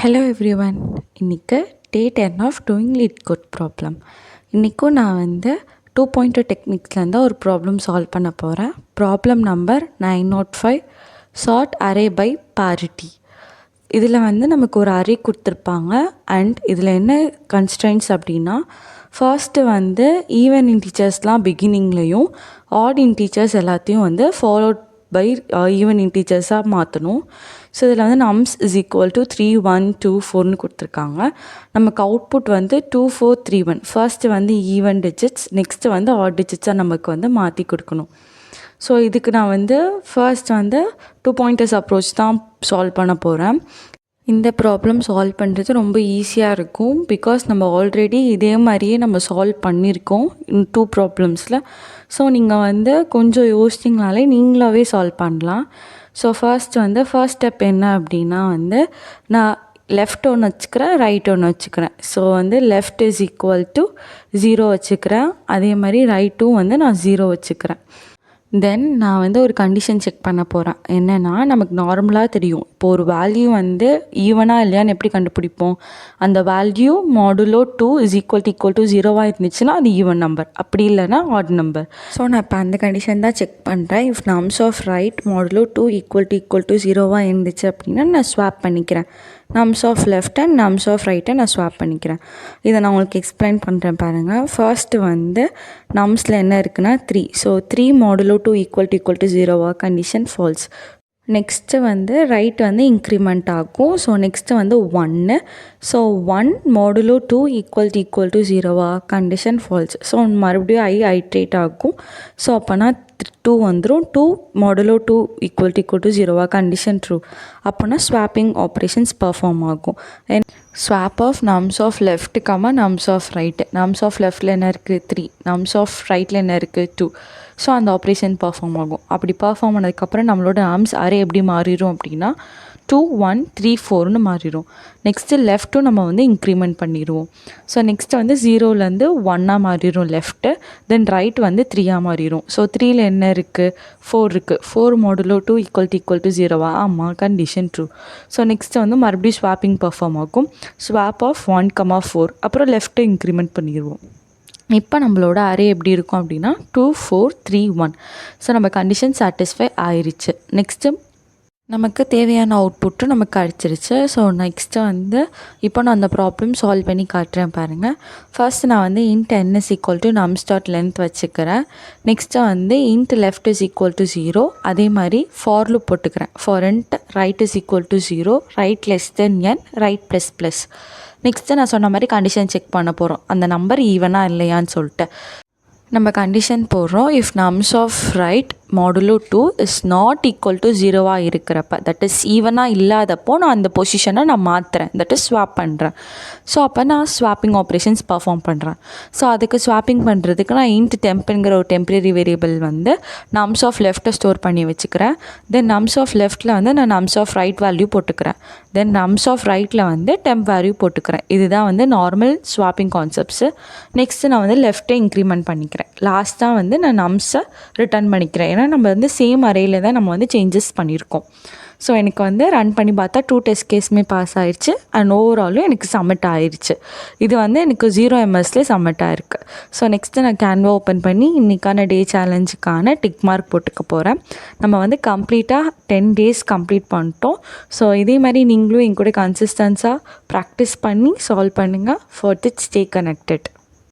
Hello everyone. இன்றைக்கி day 10 of doing LeetCode problem. இன்றைக்கும் நான் 2.2 டெக்னிக்ஸ்லேருந்து ஒரு ப்ராப்ளம் சால்வ் பண்ண போகிறேன். Problem number 905 sort array by parity. இதில் நமக்கு ஒரு அரே கொடுத்துருப்பாங்க. அண்ட் இதில் என்ன கன்ஸ்ட்ரெயின்ட்ஸ் அப்படின்னா, ஃபர்ஸ்ட்டு ஈவன் இன்டீஜர்ஸ்லாம் பிகினிங்லேயும் ஆட் இன்டீஜர்ஸ் எல்லாத்தையும் ஃபாலோட் பை ஈவன் இன்டீஜர்ஸாக மாற்றணும். ஸோ இதில் நம்ஸ் இஸ் ஈக்குவல் டு 3 1 2 4ன்னு கொடுத்துருக்காங்க. நமக்கு output 2 4 3 1. First even digits, next odd டிஜிட்ஸாக நமக்கு மாற்றி கொடுக்கணும். ஸோ இதுக்கு நான் ஃபர்ஸ்ட் 2 pointers அப்ரோச் தான் சால்வ் பண்ண போகிறேன். இந்த ப்ராப்ளம் சால்வ் பண்ணுறது ரொம்ப ஈஸியாக இருக்கும். பிகாஸ் நம்ம ஆல்ரெடி இதே மாதிரியே நம்ம சால்வ் பண்ணியிருக்கோம் 2 ப்ராப்ளம்ஸில். ஸோ நீங்கள் கொஞ்சம் யோசிச்சிங்கனாலே நீங்களாகவே சால்வ் பண்ணலாம். ஸோ ஃபர்ஸ்ட் ஸ்டெப் என்ன அப்படின்னா நான் லெஃப்ட் ஒன்று வச்சுக்கிறேன், ரைட் ஒன்று வச்சுக்கிறேன். So left is equal to 0 வச்சுக்கிறேன். அதே மாதிரி ரைட்டும் நான் 0 வச்சுக்கிறேன். தென் நான் ஒரு கண்டிஷன் செக் பண்ண போகிறேன். என்னென்னா, நமக்கு நார்மலாக தெரியும், இப்போது ஒரு வேல்யூ ஈவனாக இல்லையான்னு எப்படி கண்டுபிடிப்போம்? அந்த value modulo 2 is equal to 0வாக இருந்துச்சுன்னா அது ஈவன் நம்பர், அப்படி இல்லைனா ஆட் நம்பர். ஸோ நான் இப்போ அந்த கண்டிஷன் தான் செக் பண்ணுறேன். If nums of right modulo 2 equal to 0வாக இருந்துச்சு அப்படின்னா நான் ஸ்வாப் பண்ணிக்கிறேன். Nums of left and nums of ரைட்டை நான் ஸ்வாப் பண்ணிக்கிறேன். இதை நான் உங்களுக்கு எக்ஸ்பிளைன் பண்ணுறேன் பாருங்கள். ஃபர்ஸ்ட்டு நம்ஸில் என்ன இருக்குன்னா 3. ஸோ 3 மாடுலோ 2 ஈக்குவல் டு 0வாக condition false. Next right increment ஆகும். So next 1. So 1 modulo 2 equal to 0வாக கண்டிஷன் ஃபால்ஸ். ஸோ மறுபடியும் ஐட்ரேட் ஆகும். ஸோ அப்போனா 2 வந்துடும். 2 மாடுலோ 2 ஈக்குவல் டு 0வாக கண்டிஷன் ட்ரூ. அப்போனா ஸ்வாப்பிங் ஆப்ரேஷன்ஸ் பர்ஃபார்ம் ஆகும். Swap of nums of left nums of right. Nums of லெஃப்டில் என்ன இருக்குது 3, நம்ஸ் ஆஃப் ரைட்டில் என்ன இருக்குது 2. ஸோ அந்த ஆப்ரேஷன் பர்ஃபார்ம் ஆகும். அப்படி பர்ஃபார்ம் ஆனதுக்கப்புறம் நம்மளோட நம்ஸ் அரே எப்படி மாறிடும் அப்படின்னா 2 1 3 4ன்னு மாறிடும். நெக்ஸ்ட்டு லெஃப்ட்டும் நம்ம இன்க்ரிமெண்ட் பண்ணிடுவோம். ஸோ நெக்ஸ்ட்டு 0லேருந்து 1ஆக மாறிடும் லெஃப்ட்டு. தென் ரைட் 3ஆக மாறிடும். ஸோ 3ல் என்ன இருக்குது 4 இருக்குது. 4 மாடுலோ 2 ஈக்குவல் டு 0வா? ஆமாம், கண்டிஷன் ட்ரூ. ஸோ நெக்ஸ்ட்டு மறுபடியும் ஸ்வாப்பிங் பர்ஃபார்ம் ஆகும். ஸ்வாப் ஆஃப் 1 4 அப்புறம் லெஃப்ட்டை இன்க்ரிமெண்ட் பண்ணிடுவோம். இப்போ நம்மளோட அரே எப்படி இருக்கும் அப்படின்னா 2 4 3 1. ஸோ நம்ம கண்டிஷன் சாட்டிஸ்ஃபை ஆயிடுச்சு. நெக்ஸ்ட்டு நமக்கு தேவையான அவுட்புட்டும் நமக்கு கிடச்சிருச்சு. ஸோ நெக்ஸ்ட்டு இப்போ நான் அந்த ப்ராப்ளம் சால்வ் பண்ணி காட்டுறேன் பாருங்கள். ஃபர்ஸ்ட் நான் int n is equal to nums dot length வச்சுக்கிறேன். Next int left is equal to 0. அதே மாதிரி ஃபார் லூப் போட்டுக்கிறேன். For int right is equal to 0, right less than n, right plus plus. Next நான் சொன்ன மாதிரி condition check பண்ண போகிறோம், அந்த நம்பர் ஈவனாக இல்லையான்னு சொல்லிட்டு. நம்ம கண்டிஷன் போடுறோம். If nums of right modulo 2 is not equal to 0வாக இருக்கிறப்ப, தட் இஸ் ஈவனாக இல்லாதப்போ நான் அந்த பொசிஷனை நான் மாற்றுறேன், தட் இஸ் ஸ்வாப் பண்ணுறேன். ஸோ அப்போ நான் ஸ்வாப்பிங் ஆப்ரேஷன்ஸ் பர்ஃபார்ம் பண்ணுறேன். ஸோ அதுக்கு ஸ்வாப்பிங் பண்ணுறதுக்கு நான் int tempங்கிற ஒரு டெம்பரரி வேரியபிள் நம்ஸ் ஆஃப் லெஃப்ட்டை ஸ்டோர் பண்ணி வச்சுக்கிறேன். தென் நம்ஸ் ஆஃப் லெஃப்ட்டில் நான் நம்ஸ் ஆஃப் ரைட் வேல்யூ போட்டுக்கிறேன். தென் நம்ஸ் ஆஃப் ரைட்டில் டெம்ப் வேல்யூ போட்டுக்கிறேன். இதுதான் நார்மல் ஸ்வாப்பிங் கான்செப்ட்ஸு. நெக்ஸ்ட்டு நான் லெஃப்ட்டை இன்க்ரிமெண்ட் பண்ணிக்கிறேன். லாஸ்ட்டாக நான் நம்ஸை ரிட்டர்ன் பண்ணிக்கிறேன். ஏன்னா நம்ம சேம் அரேயில் தான் நம்ம சேஞ்சஸ் பண்ணியிருக்கோம். ஸோ எனக்கு ரன் பண்ணி பார்த்தா 2 டெஸ்ட் கேஸுமே பாஸ் ஆயிடுச்சு. அண்ட் ஓவராலும் எனக்கு சப்மிட் ஆயிடுச்சு. இது எனக்கு 0 MSலேயே சப்மிட் ஆயிருக்கு. ஸோ நெக்ஸ்ட்டு நான் கேன்வா ஓப்பன் பண்ணி இன்றைக்கான டே சேலஞ்சுக்கான டிக் மார்க் போட்டுக்க போகிறேன். நம்ம கம்ப்ளீட்டாக 10 days கம்ப்ளீட் பண்ணிட்டோம். ஸோ இதே மாதிரி நீங்களும் என் கூட கன்சிஸ்டன்ஸாக ப்ராக்டிஸ் பண்ணி சால்வ் பண்ணுங்கள். For that stay connected.